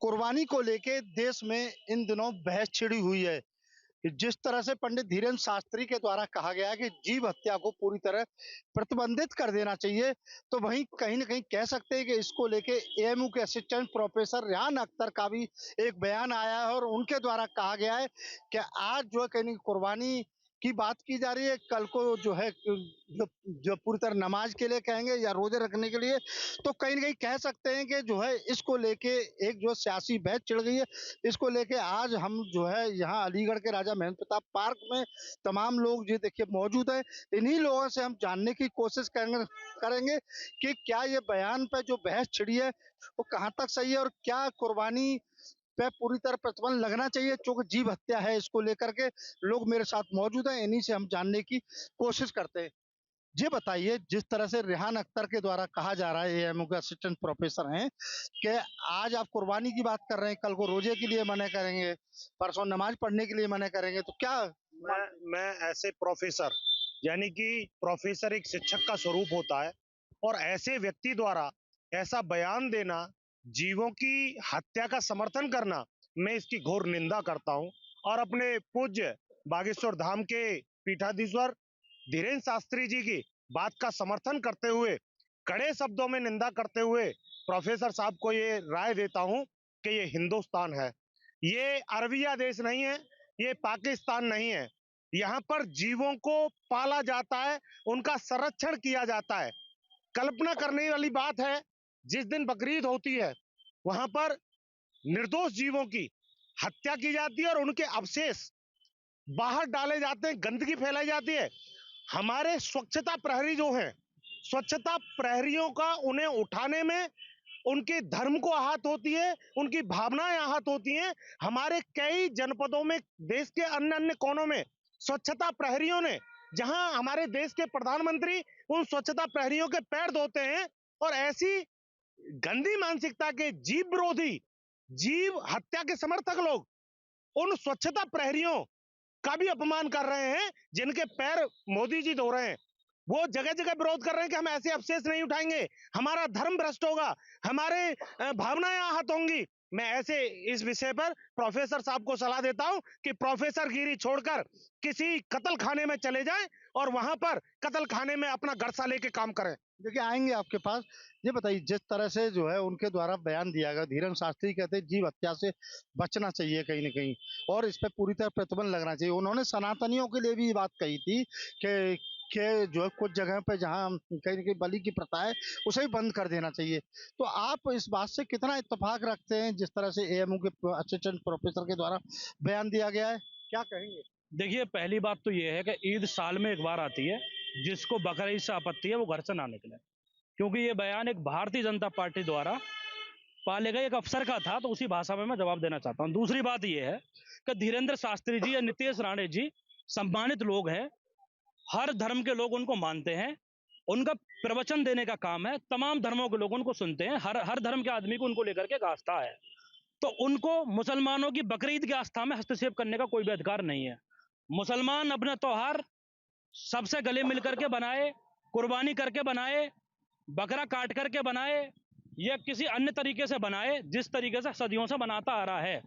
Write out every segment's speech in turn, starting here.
कुर्बानी को लेके देश में इन दिनों बहस छिड़ी हुई है। जिस तरह से पंडित धीरेन्द्र शास्त्री के द्वारा कहा गया है कि जीव हत्या को पूरी तरह प्रतिबंधित कर देना चाहिए, तो वहीं कहीं न कहीं कह सकते हैं कि इसको लेके एएमयू के असिस्टेंट प्रोफेसर रेहान अख्तर का भी एक बयान आया है और उनके द्वारा कहा गया है कि आज जो है कहीं कुर्बानी की बात की जा रही है, कल को जो है जो जो पूरी तरह नमाज के लिए कहेंगे या रोजे रखने के लिए, तो कहीं न कहीं कह सकते हैं कि जो है इसको लेके एक जो सियासी बहस छिड़ गई है। इसको लेके आज हम जो है यहाँ अलीगढ़ के राजा महेंद्र प्रताप पार्क में तमाम लोग ये देखिए मौजूद हैं। इन्हीं लोगों से हम जानने की कोशिश करेंगे कि क्या ये बयान पे जो बहस छिड़ी है वो कहाँ तक सही है और क्या कुर्बानी पे पूरी तरह प्रतिबंध लगना चाहिए, चूंकि जीव हत्या है। इसको लेकर के लोग मेरे साथ मौजूद हैं, इन्हीं से हम जानने की कोशिश करते हैं। ये बताइए, जिस तरह से रेहान अख्तर के द्वारा कहा जा रहा है, एएमयू के असिस्टेंट प्रोफेसर हैं, कि आज आप कुर्बानी की बात कर रहे हैं, कल को रोजे के लिए मना करेंगे, परसों नमाज पढ़ने के लिए मना करेंगे, तो क्या मैं ऐसे प्रोफेसर, यानी कि प्रोफेसर एक शिक्षक का स्वरूप होता है, और ऐसे व्यक्ति द्वारा ऐसा बयान देना, जीवों की हत्या का समर्थन करना, मैं इसकी घोर निंदा करता हूं। और अपने पूज्य बागेश्वर धाम के पीठाधीश्वर धीरेन्द्र शास्त्री जी की बात का समर्थन करते हुए, कड़े शब्दों में निंदा करते हुए, प्रोफेसर साहब को ये राय देता हूं कि ये हिंदुस्तान है, ये अरबिया देश नहीं है, ये पाकिस्तान नहीं है। यहाँ पर जीवों को पाला जाता है, उनका संरक्षण किया जाता है। कल्पना करने वाली बात है, जिस दिन बकरीद होती है वहां पर निर्दोष जीवों की हत्या की जाती है और उनके अवशेष बाहर डाले जाते हैं, गंदगी फैलाई जाती है। हमारे स्वच्छता प्रहरी जो हैं, स्वच्छता प्रहरियों का उन्हें उठाने में उनके धर्म को आहत होती है, उनकी भावनाएं आहत होती हैं। हमारे कई जनपदों में, देश के अन्य अन्य कोनों में स्वच्छता प्रहरियों ने, जहां हमारे देश के प्रधानमंत्री उन स्वच्छता प्रहरियों के पैर धोते हैं, और ऐसी गंदी मानसिकता के जीव विरोधी, जीव हत्या के समर्थक लोग उन स्वच्छता प्रहरियों का भी अपमान कर रहे हैं, जिनके पैर मोदी जी धो रहे हैं। वो जगह जगह विरोध कर रहे हैं कि हम ऐसे अवशेष नहीं उठाएंगे, हमारा धर्म भ्रष्ट होगा, हमारे भावनाएं आहत होंगी। मैं ऐसे इस विषय पर प्रोफेसर साहब को सलाह देता हूं कि प्रोफेसर गिरी छोड़कर किसी कत्ल खाने में चले जाएं और वहां पर कत्ल खाने में अपना गरसा लेके काम करें। देखिए आएंगे आपके पास। ये बताइए, जिस तरह से जो है उनके द्वारा बयान दिया गया, धीरेन्द्र शास्त्री कहते हैं जीव हत्या से बचना चाहिए कहीं न कहीं और इस पे पूरी तरह प्रतिबंध लगना चाहिए। उन्होंने सनातनियों के लिए भी ये बात कही थी कि जो है कुछ जगह पे जहाँ कहीं न कहीं बलि की प्रथा है, उसे भी बंद कर देना चाहिए। तो आप इस बात से कितना इत्तेफ़ाक रखते हैं, जिस तरह से एएमयू के असिस्टेंट प्रोफेसर के द्वारा बयान दिया गया है? क्या कहेंगे? देखिए, पहली बात तो ये है कि ईद साल में एक बार आती है, जिसको बकरीद से आपत्ति है वो घर से ना निकले, क्योंकि ये बयान एक भारतीय जनता पार्टी द्वारा पाले गए एक अफसर का था, तो उसी भाषा में मैं जवाब देना चाहता हूँ। दूसरी बात ये है कि धीरेन्द्र शास्त्री जी या नीतीश राणे जी सम्मानित लोग हैं, हर धर्म के लोग उनको मानते हैं, उनका प्रवचन देने का काम है, तमाम धर्मों के लोग उनको सुनते हैं, हर धर्म के आदमी को उनको लेकर के एक आस्था है, तो उनको मुसलमानों की बकरीद की आस्था में हस्तक्षेप करने का कोई भी अधिकार नहीं है। मुसलमान अपना त्योहार सबसे गले मिल करके बनाए, कुर्बानी करके बनाए, बकरा काट करके बनाए या किसी अन्य तरीके से बनाए, जिस तरीके से सदियों से बनाता आ रहा है,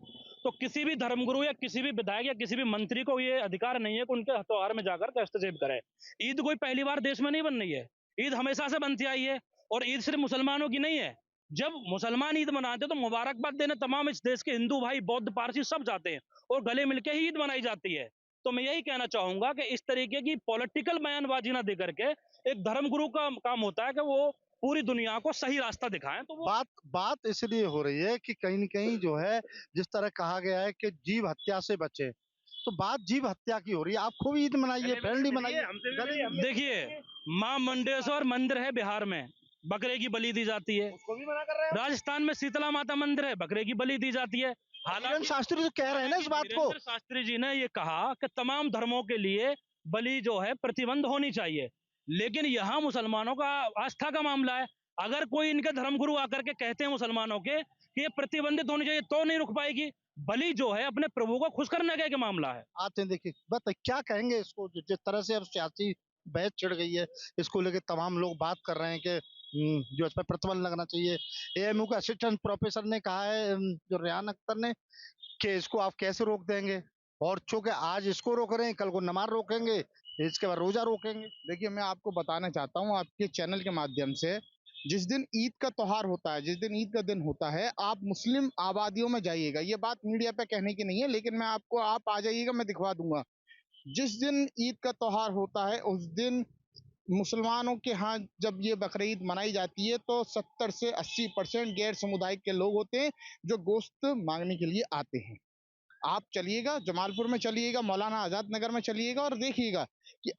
तो किसी भी धर्मगुरु या किसी भी विधायक या किसी भी मंत्री को ये अधिकार नहीं है कि उनके त्योहार में जाकर के हस्तक्षेप करे। ईद कोई पहली बार देश में नहीं बन रही है, ईद हमेशा से बनती आई है, और ईद सिर्फ मुसलमानों की नहीं है। जब मुसलमान ईद मनाते तो मुबारकबाद देने तमाम इस देश के हिंदू भाई, बौद्ध, पारसी सब जाते हैं और गले मिलके ही ईद मनाई जाती है। तो मैं यही कहना चाहूंगा कि इस तरीके की पॉलिटिकल बयानबाजी ना दे करके एक धर्मगुरु का काम होता है कि वो पूरी दुनिया को सही रास्ता दिखाएं। तो वो बात इसलिए हो रही है कि कहीं न कहीं जो है, जिस तरह कहा गया है कि जीव हत्या से बचें, तो बात जीव हत्या की हो रही है। आप खूब ईद मनाइए, फ्रेंडली मनाइए। देखिए, माँ मंडेश्वर मंदिर है बिहार में, बकरे की बलि दी जाती है। उसको भी मना कर रहे हैं। राजस्थान में शीतला माता मंदिर है, बकरे की बलि दी जाती है। धीरेन्द्र शास्त्री तो कह रहे हैं ना इस बात को। धीरेन्द्र शास्त्री जी ने ये कहा कि तमाम धर्मों के लिए बलि जो है प्रतिबंध होनी चाहिए, लेकिन यहाँ मुसलमानों का आस्था का मामला है। अगर कोई इनके धर्मगुरु आकर के कहते हैं मुसलमानों के कि ये प्रतिबंधित होनी चाहिए, तो नहीं रुक पाएगी। बलि जो है अपने प्रभु को खुश करने का एक मामला है। आते हैं, देखिए बस क्या कहेंगे इसको, जिस तरह से अब सियासी बहस छिड़ गई है, इसको लेके तमाम लोग बात कर रहे हैं कि जो इस पर प्रतिबंध लगना चाहिए। एएमयू के असिस्टेंट प्रोफेसर ने कहा है, जो रेहान अख्तर ने, कि इसको आप कैसे रोक देंगे, और चूंकि आज इसको रोक रहे हैं, कल को नमाज रोकेंगे, इसके बाद रोजा रोकेंगे। देखिए, मैं आपको बताना चाहता हूँ आपके चैनल के माध्यम से, जिस दिन ईद का त्योहार होता है, जिस दिन ईद का दिन होता है, आप मुस्लिम आबादियों में जाइएगा। ये बात मीडिया पे कहने की नहीं है, लेकिन मैं आपको, आप आ जाइएगा, मैं दिखवा दूंगा। जिस दिन ईद का त्योहार होता है उस दिन मुसलमानों के यहाँ जब ये बकरीद मनाई जाती है तो 70 से 80% गैर सामुदायिक के लोग होते हैं जो गोश्त मांगने के लिए आते हैं। आप चलिएगा, जमालपुर में चलिएगा, मौलाना आजाद नगर में चलिएगा और देखिएगा कि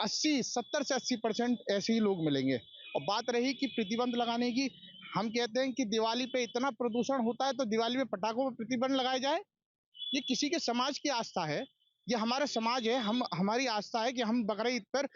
70 से 80% ऐसे ही लोग मिलेंगे। और बात रही कि प्रतिबंध लगाने की, हम कहते हैं कि दिवाली पे इतना प्रदूषण होता है तो दिवाली में पटाखों पर प्रतिबंध लगाया जाए। ये किसी के समाज की आस्था है, ये हमारा समाज है, हम, हमारी आस्था है कि हम बकरा ईद पर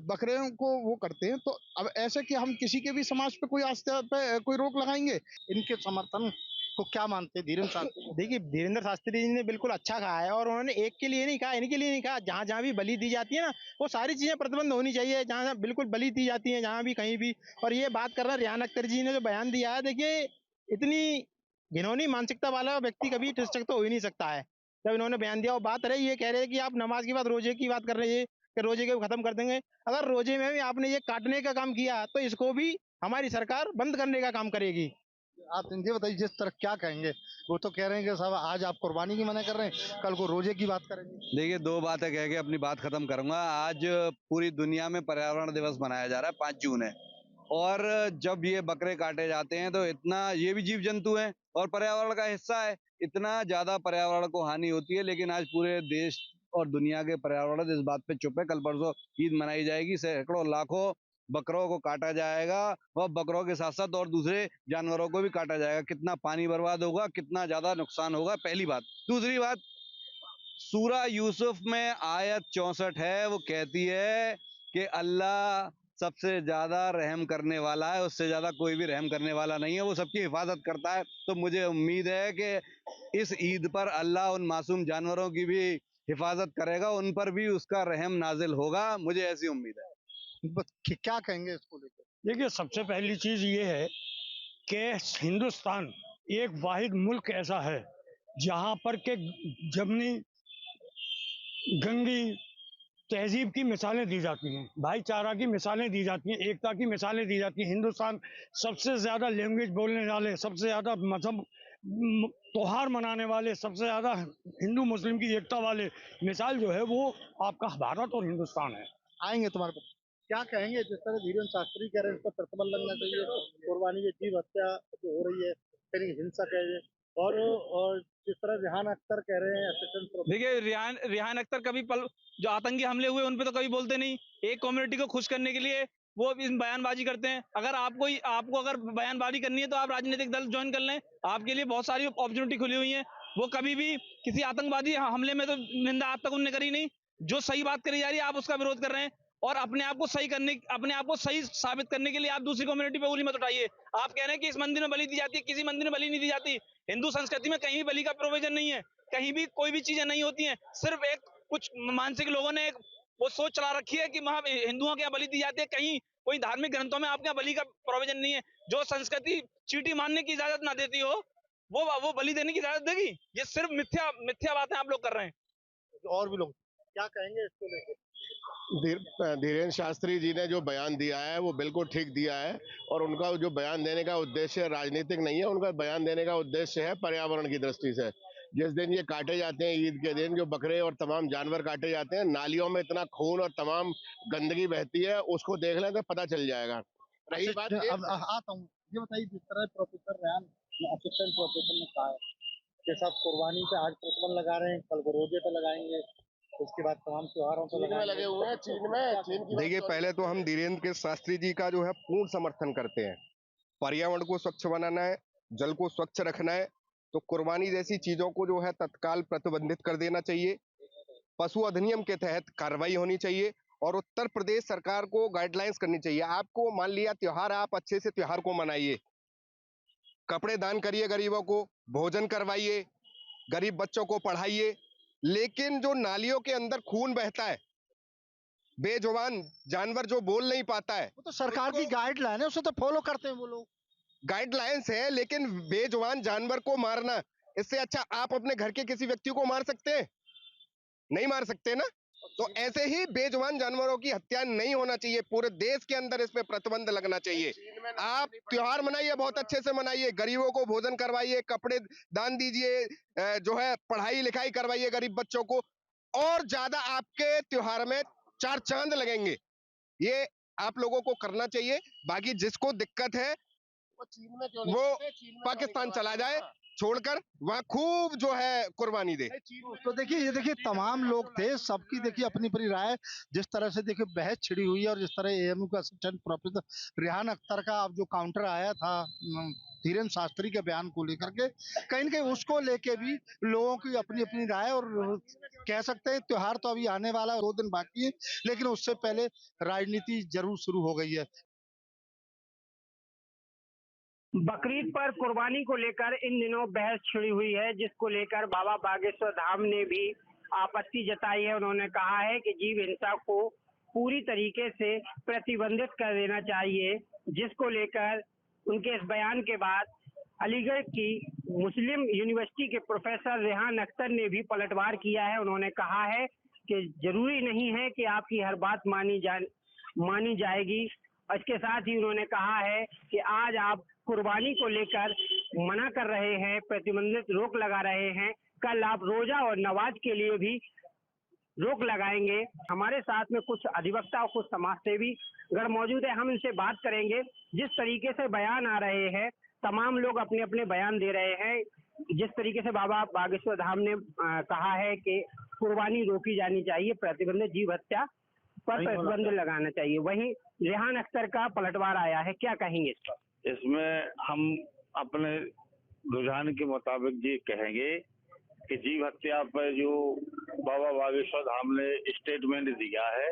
बकरियों को वो करते हैं। तो अब ऐसे कि हम किसी के भी समाज पे कोई आस्था पे कोई रोक लगाएंगे? इनके समर्थन को क्या मानते हैं धीरेन्द्र शास्त्री? देखिए, धीरेन्द्र शास्त्री जी ने बिल्कुल अच्छा कहा है, और उन्होंने एक के लिए नहीं कहा, इनके लिए नहीं कहा। जहाँ जहाँ भी बलि दी जाती है ना, वो सारी चीजें प्रतिबंध होनी चाहिए, जहाँ जहाँ बिल्कुल बलि दी जाती है, जहाँ भी कहीं भी। और ये बात कर रहे हैं रेहान अख्तर जी ने जो बयान दिया है, देखिए, इतनी घिनौनी मानसिकता वाला व्यक्ति कभी टिक तो हो ही नहीं सकता है। जब इन्होंने बयान दिया, और बात रही, ये कह रहे हैं कि आप नमाज के बाद रोजे की बात कर रहे हैं कि रोजे को खत्म कर देंगे। अगर रोजे में भी आपने ये काटने का काम किया तो इसको भी हमारी सरकार बंद करने का काम करेगी। आप इनके बताइए, जिस तरह क्या कहेंगे? वो तो कह रहे हैं कि साहब आज आप कुर्बानी की मना कर रहे हैं, कल को रोजे की बात करेंगे। देखिए, दो बातें कह के अपनी बात खत्म करूंगा। आज पूरी दुनिया में पर्यावरण दिवस मनाया जा रहा है, 5 जून है। और जब ये बकरे काटे जाते हैं तो इतना, ये भी जीव जंतु हैं और पर्यावरण का हिस्सा है, इतना ज्यादा पर्यावरण को हानि होती है। लेकिन आज पूरे देश और दुनिया के पर्यावरण इस बात पे चुप है। कल परसों ईद मनाई जाएगी, सैकड़ों लाखों बकरों को काटा जाएगा, और बकरों के साथ साथ और दूसरे जानवरों को भी काटा जाएगा। कितना पानी बर्बाद होगा, कितना ज्यादा नुकसान होगा, पहली बात। दूसरी बात, सूरा यूसुफ में आयत 64 है, वो कहती है कि अल्लाह सबसे ज्यादा रहम करने वाला है, उससे ज्यादा कोई भी रहम करने वाला नहीं है, वो सबकी हिफाजत करता है। तो मुझे उम्मीद है कि इस ईद पर अल्लाह उन मासूम जानवरों की भी हिफाजत करेगा, उन पर भी उसका रहम नाजिल होगा, मुझे ऐसी उम्मीद है। क्या कहेंगे इसको लेकर? देखिए, सबसे पहली चीज ये है कि हिंदुस्तान एक वाहिद मुल्क ऐसा है जहां पर के जमनी गंगी तहजीब की मिसालें दी जाती हैं, भाईचारा की मिसालें दी जाती हैं, एकता की मिसालें दी जाती हैं। हिंदुस्तान सबसे ज्यादा लैंग्वेज बोलने वाले, सबसे ज्यादा मजहब त्योहार मनाने वाले, सबसे ज्यादा हिंदू मुस्लिम की एकता वाले मिसाल जो है वो आपका भारत और हिंदुस्तान है। आएंगे तुम्हारे पास। क्या कहेंगे, जिस तरह धीरेन्द्र शास्त्री कह रहे हैं, इस पर प्रतिबंध लगना चाहिए, कुर्बानी की जीव हत्या जो हो रही है, कहीं हिंसक है, और जिस तरह रेहान अख्तर कह रहे हैं असिस्टेंट प्रोफेसर। देखिए, रेहान अख्तर कभी जो आतंकी हमले हुए उन पे तो कभी बोलते नहीं। एक कम्युनिटी को खुश करने के लिए वो बयानबाजी करते हैं। अगर आपको अगर बयानबाजी करनी है तो आप राजनीतिक दल ज्वाइन कर लें, आपके लिए बहुत सारी अपॉर्चुनिटी खुली हुई है। वो कभी भी किसी आतंकवादी हमले में तो निंदा आज तक उन्होंने करी नहीं। जो सही बात करी जा रही है आप उसका विरोध कर रहे हैं, और अपने आप को सही साबित करने के लिए आप दूसरी कम्युनिटी पे उंगली मत उठाइए। आप कह रहे हैं कि इस मंदिर में बलि दी जाती है, किसी मंदिर में बलि नहीं दी जाती। हिंदू संस्कृति में कहीं भी बलि का प्रोविजन नहीं है, कहीं भी कोई भी चीजें नहीं होती हैं। सिर्फ एक कुछ मानसिक लोगों ने एक वो सोच चला रखी है कि वहां हिंदुओं के यहाँ बलि दी जाती है। कहीं कोई धार्मिक ग्रंथों में आपके यहाँ बलि का प्रोविजन नहीं है। जो संस्कृति चींटी मारने की इजाजत ना देती हो, वो बलि देने की इजाजत देगी? ये सिर्फ मिथ्या बातें आप लोग कर रहे हैं। और भी लोग क्या कहेंगे इसको लेकर? धीरेन्द्र शास्त्री जी ने जो बयान दिया है वो बिल्कुल ठीक दिया है, और उनका जो बयान देने का उद्देश्य राजनीतिक नहीं है, उनका बयान देने का उद्देश्य है पर्यावरण की दृष्टि से। जिस दिन ये काटे जाते हैं, ईद के दिन जो बकरे और तमाम जानवर काटे जाते हैं, नालियों में इतना खून और तमाम गंदगी बहती है, उसको देख लें तो पता चल जाएगा। रही बात अब आता हूँ, ये बताइए, जिस तरह प्रोफेसर रेहान असिस्टेंट प्रोफेसर ने कहा है कि सब कुर्बानी पे आज प्रतिबंध लगा रहे हैं, कल को रोजे पे लगाएंगे, उसके बाद तमाम त्योहारों पर लगे हुए हैं। चीन की देखिए, पहले तो हम धीरेन्द्र के शास्त्री जी का जो है पूर्ण समर्थन करते हैं। पर्यावरण को स्वच्छ बनाना है, जल को स्वच्छ रखना है, तो कुर्बानी जैसी चीजों को जो है तत्काल प्रतिबंधित कर देना चाहिए। पशु अधिनियम के तहत कार्रवाई होनी चाहिए, और उत्तर प्रदेश सरकार को गाइडलाइंस करनी चाहिए। आपको मान लिया त्योहार, आप अच्छे से त्योहार को मनाइए, कपड़े दान करिए गरीबों को, भोजन करवाइए, गरीब बच्चों को पढ़ाइए, लेकिन जो नालियों के अंदर खून बहता है, बेजुबान जानवर जो बोल नहीं पाता है, वो तो सरकार की गाइडलाइन है, उसे तो फॉलो करते हैं वो लोग। गाइडलाइंस है, लेकिन बेजुबान जानवर को मारना, इससे अच्छा आप अपने घर के किसी व्यक्ति को मार सकते हैं? नहीं मार सकते ना। तो ऐसे ही बेजुबान जानवरों की हत्या नहीं होना चाहिए। पूरे देश के अंदर इस पे प्रतिबंध लगना चाहिए। आप त्योहार मनाइए, बहुत अच्छे से मनाइए, गरीबों को भोजन करवाइए, कपड़े दान दीजिए, जो है पढ़ाई लिखाई करवाइए गरीब बच्चों को, और ज्यादा आपके त्योहार में चार चांद लगेंगे। ये आप लोगों को करना चाहिए। बाकी जिसको दिक्कत है वो पाकिस्तान चला जाए छोड़कर, वहां खूब जो है कुर्बानी दे। तो देखिए, ये देखिए तमाम लोग थे, सबकी देखिए अपनी अपनी राय। जिस तरह से देखिए बहस छिड़ी हुई है, और जिस तरह एएमयू का असिस्टेंट प्रोफेसर रेहान अख्तर का अब जो काउंटर आया था धीरेन्द्र शास्त्री के बयान को लेकर के, कहीं न कहीं उसको लेके भी लोगों की अपनी अपनी राय। और कह सकते हैं त्योहार तो अभी आने वाला है, 2 दिन बाकी है, लेकिन उससे पहले राजनीति जरूर शुरू हो गई है। बकरीद पर कुर्बानी को लेकर इन दिनों बहस छिड़ी हुई है, जिसको लेकर बाबा बागेश्वर धाम ने भी आपत्ति जताई है। उन्होंने कहा है कि जीव हिंसा को पूरी तरीके से प्रतिबंधित कर देना चाहिए, जिसको लेकर उनके इस बयान के बाद अलीगढ़ की मुस्लिम यूनिवर्सिटी के प्रोफेसर रेहान अख्तर ने भी पलटवार किया है। उन्होंने कहा है कि जरूरी नहीं है कि आपकी हर बात मानी जाएगी। इसके साथ ही उन्होंने कहा है कि आज आप कुर्बानी को लेकर मना कर रहे हैं, प्रतिबंधित रोक लगा रहे हैं, कल आप रोजा और नमाज के लिए भी रोक लगाएंगे। हमारे साथ में कुछ अधिवक्ता और कुछ समाजसेवी गण मौजूद है, हम इनसे बात करेंगे। जिस तरीके से बयान आ रहे हैं, तमाम लोग अपने अपने बयान दे रहे हैं। जिस तरीके से बाबा बागेश्वर धाम ने कहा है कि कुर्बानी रोकी जानी चाहिए, प्रतिबंधित जीव हत्या पर प्रतिबंध लगाना चाहिए, वहीं रेहान अख्तर का पलटवार आया है। क्या कहेंगे इस पर? इसमें हम अपने रुझान के मुताबिक ये कहेंगे कि जीव हत्या पर जो बाबा बागेश्वर धाम ने स्टेटमेंट दिया है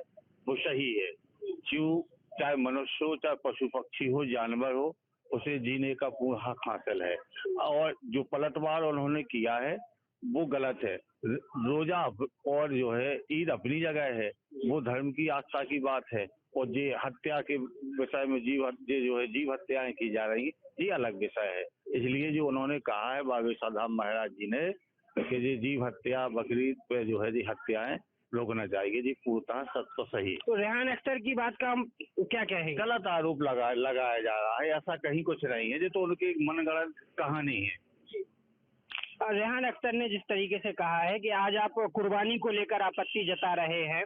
वो सही है। जीव चाहे मनुष्य हो, चाहे पशु पक्षी हो, जानवर हो, उसे जीने का पूर्ण हक हासिल है। और जो पलटवार उन्होंने किया है वो गलत है। रोजा और जो है ईद अपनी जगह है, वो धर्म की आस्था की बात है, और ये हत्या के विषय में जीव हत्याएं की जा रही ये अलग विषय है। इसलिए जो उन्होंने कहा है बागेश्वर धाम महाराज जी ने कि ये जीव हत्या बकरीद पे जो है हत्याएं रोकना चाहिए, जी पूर्णतः सच तो सही। तो रेहान अख्तर की बात का हम क्या कहेंगे? गलत आरोप लगाया जा रहा है, ऐसा कहीं कुछ नहीं है, ये तो उनकी मनगढ़ंत कहानी है। रेहान अख्तर ने जिस तरीके से कहा है कि आज आप कुर्बानी को लेकर आपत्ति जता रहे हैं,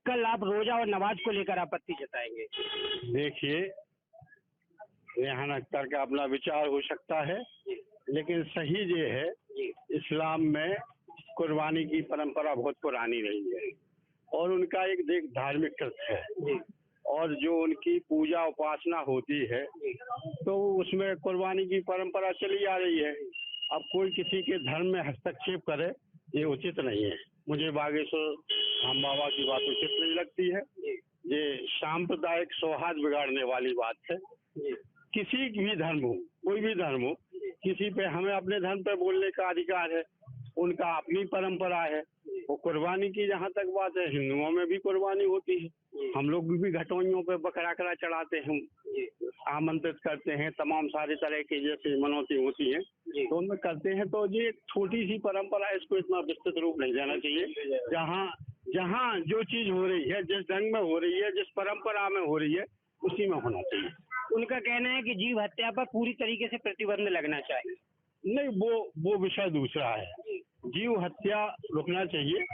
कल आप रोजा और नमाज को लेकर आपत्ति जताएंगे। देखिए, रेहान अख्तर का अपना विचार हो सकता है, लेकिन सही ये है, इस्लाम में कुर्बानी की परंपरा बहुत पुरानी रही है और उनका एक धार्मिक कृत्य है, और जो उनकी पूजा उपासना होती है तो उसमें कुर्बानी की परंपरा चली आ रही है। अब कोई किसी के धर्म में हस्तक्षेप करे ये उचित नहीं है। मुझे बागेश्वर धाम बाबा की बात उचित नहीं लगती है। ये सांप्रदायिक सौहार्द बिगाड़ने वाली बात है। किसी भी धर्म हो, कोई भी धर्म हो, किसी पे हमें अपने धर्म पे बोलने का अधिकार है, उनका अपनी परंपरा है। वो कुर्बानी की जहाँ तक बात है, हिंदुओं में भी कुर्बानी होती है, हम लोग भी घटोइयों पे बकरा चढ़ाते हैं, आमंत्रित करते हैं, तमाम सारे तरह की जैसे मनौती होती हैं तो उनमें करते हैं। तो ये छोटी सी परंपरा है, इसको इतना विस्तृत रूप नहीं देना चाहिए। जहाँ जो चीज हो रही है, जिस ढंग में हो रही है, जिस परंपरा में हो रही है, उसी में होना चाहिए। उनका कहना है कि जीव हत्या पर पूरी तरीके से प्रतिबंध लगना चाहिए। नहीं, वो विषय दूसरा है। जीव हत्या रुकना चाहिए,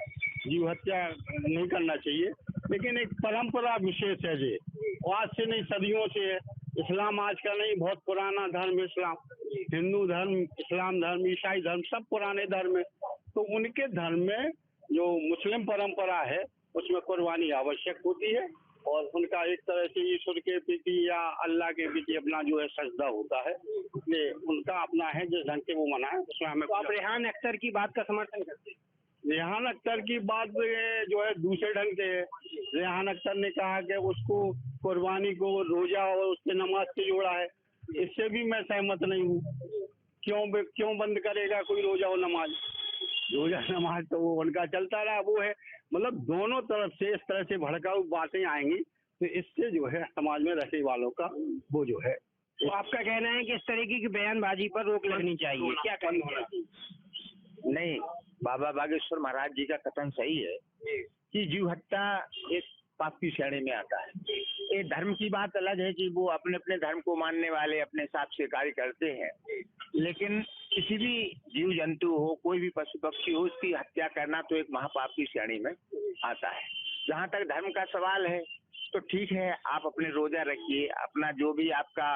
जीव हत्या नहीं करना चाहिए, लेकिन एक परंपरा विशेष है जी, आज से नहीं सदियों से है। इस्लाम आज का नहीं, बहुत पुराना धर्म है इस्लाम। हिंदू धर्म, इस्लाम धर्म, ईसाई धर्म, सब पुराने धर्म है। तो उनके धर्म में जो मुस्लिम परंपरा है उसमें कुर्बानी आवश्यक होती है, और उनका एक तरह से ईश्वर के प्रति या अल्लाह के प्रति अपना जो है सजदा होता है, इसलिए उनका अपना है जिस ढंग से वो मनाए उसमें हमें। तो आप रेहान अख्तर की बात का समर्थन करते हैं? रेहान अख्तर की बात जो है दूसरे ढंग से है। रेहान अख्तर ने कहा कि उसको कुर्बानी को रोजा और उसके नमाज से जोड़ा है, इससे भी मैं सहमत नहीं हूँ। क्यों बंद करेगा कोई रोजा और नमाज? रोजा नमाज तो वो उनका चलता रहा, वो है मतलब दोनों तरफ से इस तरह से भड़काऊ बातें आएंगी तो इससे जो है समाज में रहने वालों का वो जो है। तो आपका कहना है कि इस तरीके की बयानबाजी पर रोक लगनी चाहिए, क्या कहेंगे? नहीं, बाबा बागेश्वर महाराज जी का कथन सही है कि जीव हत्या एक पाप की श्रेणी में आता है। ये धर्म की बात अलग है कि वो अपने अपने धर्म को मानने वाले अपने हिसाब से कार्य करते हैं, लेकिन किसी भी जीव जंतु हो, कोई भी पशु पक्षी हो, उसकी हत्या करना तो एक महापाप की श्रेणी में आता है। जहाँ तक धर्म का सवाल है तो ठीक है, आप अपने रोजा रखिए, अपना जो भी आपका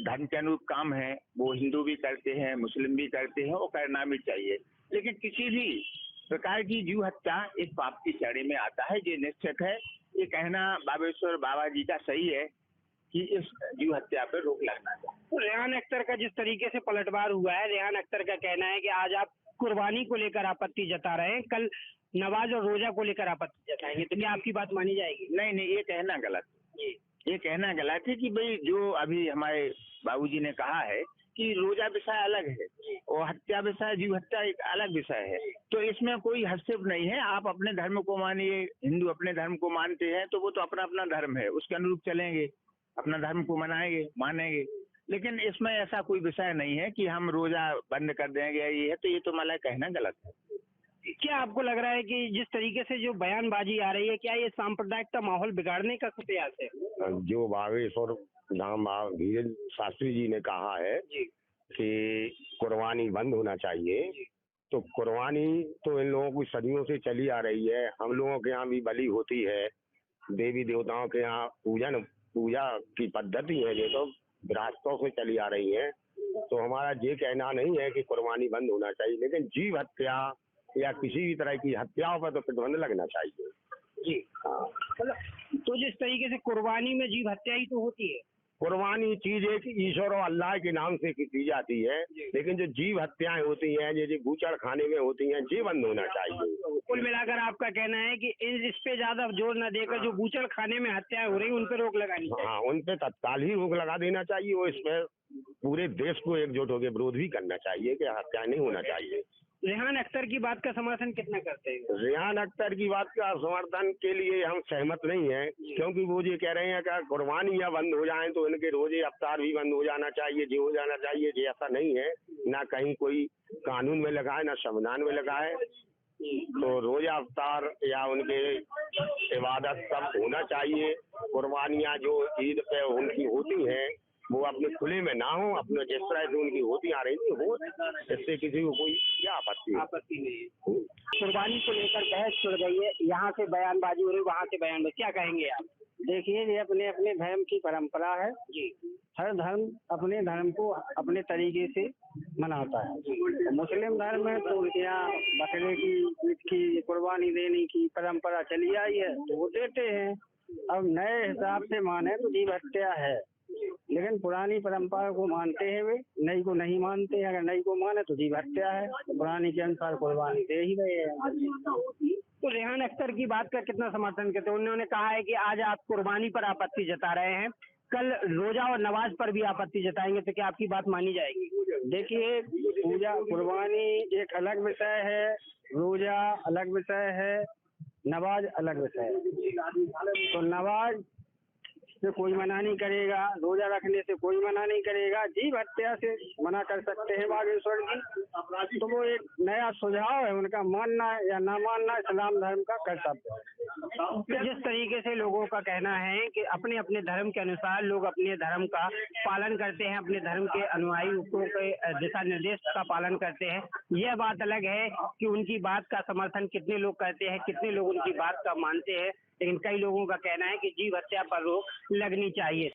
धर्म के अनुरूप काम है वो हिंदू भी करते हैं, मुस्लिम भी करते हैं, वो करना भी चाहिए, लेकिन किसी भी प्रकार की जीव हत्या एक पाप की श्रेणी में आता है। ये निश्चित है। ये कहना बागेश्वर बाबा जी का सही है कि इस जीव हत्या पर रोक लगना चाहिए। तो रेहान अख्तर का जिस तरीके से पलटवार हुआ है, रेहान अख्तर का कहना है कि आज आप कुर्बानी को लेकर आपत्ति जता रहे हैं, कल नमाज और रोजा को लेकर आपत्ति जताएंगे, तो क्या आपकी बात मानी जाएगी? नहीं नहीं, ये कहना गलत है। ये कहना गलत है कि भाई जो अभी हमारे बाबूजी ने कहा है कि रोजा विषय अलग है और हत्या विषय, जीव हत्या एक अलग विषय है, तो इसमें कोई हस्तक्षेप नहीं है। आप अपने धर्म को मानिए, हिंदू अपने धर्म को मानते हैं तो वो तो अपना अपना धर्म है, उसके अनुरूप चलेंगे, अपना धर्म को मनाएंगे, मानेंगे, लेकिन इसमें ऐसा कोई विषय नहीं है कि हम रोजा बंद कर देंगे ये है, तो ये तो मतलब कहना गलत है। क्या आपको लग रहा है कि जिस तरीके से जो बयानबाजी आ रही है, क्या ये सांप्रदायिक का माहौल बिगाड़ने का प्रयास है? जो बागेश्वर धाम धीरेन शास्त्री जी ने कहा है कि कुर्बानी बंद होना चाहिए, तो कुर्बानी तो इन लोगों की सदियों से चली आ रही है। हम लोगों के यहाँ भी बलि होती है, देवी देवताओं के यहाँ पूजा की पद्धति है, ये तो विरासतों से चली आ रही है। तो हमारा ये कहना नहीं है कि कुर्बानी बंद होना चाहिए, लेकिन जीव हत्या या किसी भी तरह की हत्याओं पर तो प्रतिबंध लगना चाहिए। जी हाँ, मतलब तो जिस तरीके से कुर्बानी में जीव हत्या ही तो होती है। कुर्बानी चीज है कि ईश्वर और अल्लाह के नाम से की जाती है, लेकिन जो जीव हत्याएं होती हैं, जो बूचड़ खाने में होती हैं, ये बंद होना चाहिए। कुल मिलाकर आपका कहना है कि इस पे ज्यादा जोर न देकर जो बूचड़ खाने में हत्याएं हो रही हैं उन पे रोक लगानी चाहिए। हाँ, उन पे तत्काल ही रोक लगा देना चाहिए और इस पर पूरे देश को एकजुट होकर विरोध भी करना चाहिए कि हत्या नहीं होना चाहिए। रेहान अख्तर की बात का समर्थन कितना करते हैं? रेहान अख्तर की बात का समर्थन के लिए हम सहमत नहीं हैं, क्योंकि वो ये कह रहे हैं कि कुर्बानी या बंद हो जाए तो इनके रोजे अफ्तार भी बंद हो जाना चाहिए, ये हो जाना चाहिए। ये ऐसा नहीं है, ना कहीं कोई कानून में लगा है, ना संविधान में लगा है। तो रोजा अफ्तार या उनके इबादत सब होना चाहिए। कुर्बानियाँ जो ईद पे उनकी होती हैं वो अपने खुले में ना हो, अपने जिस तरह से उनकी होती आ रही थी हो, इससे किसी को कोई क्या आपत्ति नहीं है। कुर्बानी को लेकर बहस छिड़ गई है, यहाँ से बयानबाजी हो रही, वहाँ से बयानबाजी, क्या कहेंगे आप? देखिए, ये अपने अपने धर्म की परंपरा है जी। हर धर्म अपने धर्म को अपने तरीके से मनाता है। मुस्लिम धर्म में तो उनके यहाँ बकरे की ईद की कुर्बानी देने की परंपरा चली आई है, तो वो देते हैं। अब नए हिसाब से माने तो जीव हत्या है, लेकिन पुरानी परंपरा को मानते हैं वे, नई को नहीं मानते हैं। अगर नई को माने तो जीव हत्या है, तो पुरानी के अनुसार कुर्बानी दे ही रहे हैं। तो रेहान अख्तर की बात का कितना समर्थन करते हैं? उन्होंने कहा है कि आज आप कुर्बानी पर आपत्ति जता रहे हैं, कल रोजा और नमाज पर भी आपत्ति जताएंगे, तो क्या आपकी बात मानी जाएगी? देखिए, पूजा कुर्बानी एक अलग विषय है, रोजा अलग विषय है, नमाज अलग विषय है। तो नमाज से कोई मना नहीं करेगा, रोजा रखने से कोई मना नहीं करेगा, जीव हत्या से मना कर सकते हैं बागेश्वर जी। तो वो एक नया सुझाव है, उनका मानना या ना मानना इस्लाम धर्म का कर्तव्य है। जिस तरीके से लोगों का कहना है कि अपने अपने धर्म के अनुसार लोग अपने धर्म का पालन करते हैं, अपने धर्म के अनुयायियों के दिशा निर्देश का पालन करते हैं, यह बात अलग है कि उनकी बात का समर्थन कितने लोग करते हैं, कितने लोग उनकी बात का मानते हैं। लेकिन कई लोगों का कहना है कि जीव हत्या पर रोक लगनी चाहिए।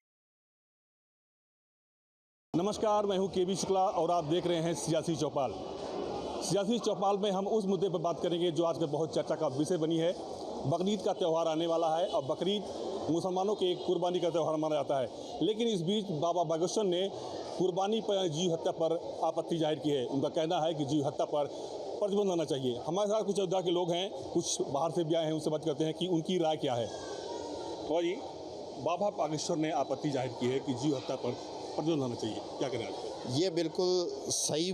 नमस्कार, मैं हूं केबी शुक्ला और आप देख रहे हैं सियासी चौपाल। सियासी चौपाल में हम उस मुद्दे पर बात करेंगे जो आजकल बहुत चर्चा का विषय बनी है। बकरीद का त्यौहार आने वाला है और बकरीद मुसलमानों के एक कुर्बानी का त्यौहार माना जाता है, लेकिन इस बीच बाबा बागेश्वर ने कुर्बानी पर जीव हत्या पर आपत्ति जाहिर की है। उनका कहना है कि जीव हत्या पर प्रतिबंध आना चाहिए। हमारे साथ कुछ अयोध्या के लोग हैं, कुछ बाहर से भी आए हैं, उनसे बात करते हैं कि उनकी राय क्या है। तो जी, बाबा बागेश्वर ने आपत्ति जाहिर की है कि जीव हत्या पर प्रतिबंध आना चाहिए, क्या करें आप? ये बिल्कुल सही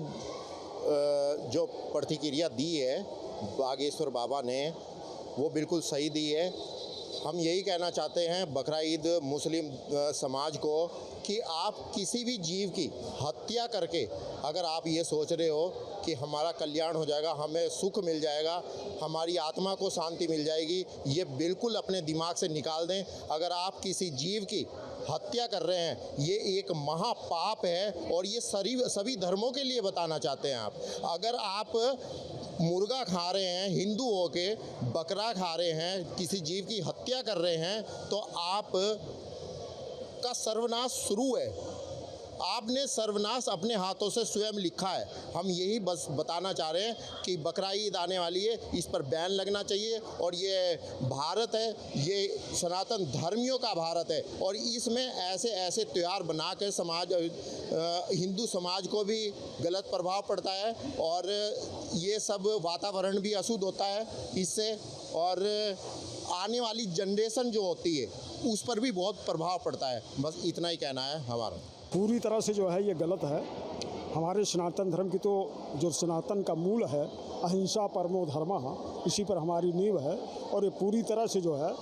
जो प्रतिक्रिया दी है बागेश्वर बाबा ने वो बिल्कुल सही दी है। हम यही कहना चाहते हैं बकरा ईद मुस्लिम समाज को कि आप किसी भी जीव की हत्या करके अगर आप ये सोच रहे हो कि हमारा कल्याण हो जाएगा, हमें सुख मिल जाएगा, हमारी आत्मा को शांति मिल जाएगी, ये बिल्कुल अपने दिमाग से निकाल दें। अगर आप किसी जीव की हत्या कर रहे हैं, ये एक महापाप है और ये सभी धर्मों के लिए बताना चाहते हैं आप। अगर आप मुर्गा खा रहे हैं, हिंदू होके बकरा खा रहे हैं, किसी जीव की हत्या कर रहे हैं, तो आप का सर्वनाश शुरू है। आपने सर्वनाश अपने हाथों से स्वयं लिखा है। हम यही बस बताना चाह रहे हैं कि बकरा ईद आने वाली है, इस पर बैन लगना चाहिए। और ये भारत है, ये सनातन धर्मियों का भारत है और इसमें ऐसे ऐसे त्यौहार बना के समाज हिंदू समाज को भी गलत प्रभाव पड़ता है और ये सब वातावरण भी अशुद्ध होता है इससे, और आने वाली जनरेशन जो होती है उस पर भी बहुत प्रभाव पड़ता है। बस इतना ही कहना है हमारा। पूरी तरह से जो है ये गलत है। हमारे सनातन धर्म की तो जो सनातन का मूल है अहिंसा परमो धर्मः, इसी पर हमारी नींव है और ये पूरी तरह से जो है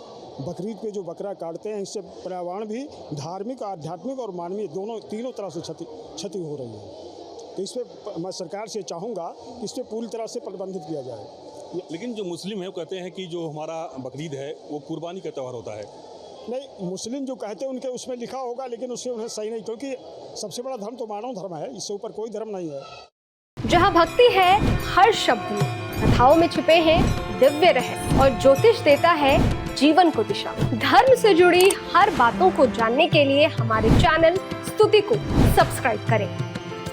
बकरीद पे जो बकरा काटते हैं इससे पर्यावरण भी धार्मिक, आध्यात्मिक और मानवीय तीनों तरह से क्षति हो रही है। तो इस पर मैं सरकार से चाहूँगा कि इस पर पूरी तरह से प्रतिबंधित किया जाए। लेकिन जो मुस्लिम है वो कहते हैं कि जो हमारा बकरीद है वो कुर्बानी का त्यौहार होता है। नहीं, मुस्लिम जो कहते हैं उनके उसमें लिखा होगा, लेकिन उससे उन्हें सही नहीं, क्योंकि सबसे बड़ा धर्म तो मानव धर्म है, इससे ऊपर कोई धर्म नहीं है। जहाँ भक्ति है हर शब्द में, कथाओं में छिपे हैं दिव्य रहस्य और ज्योतिष देता है जीवन को दिशा। धर्म से जुड़ी हर बातों को जानने के लिए हमारे चैनल स्तुति को सब्सक्राइब करें।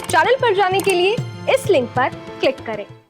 चैनल पर जाने के लिए इस लिंक पर क्लिक करें।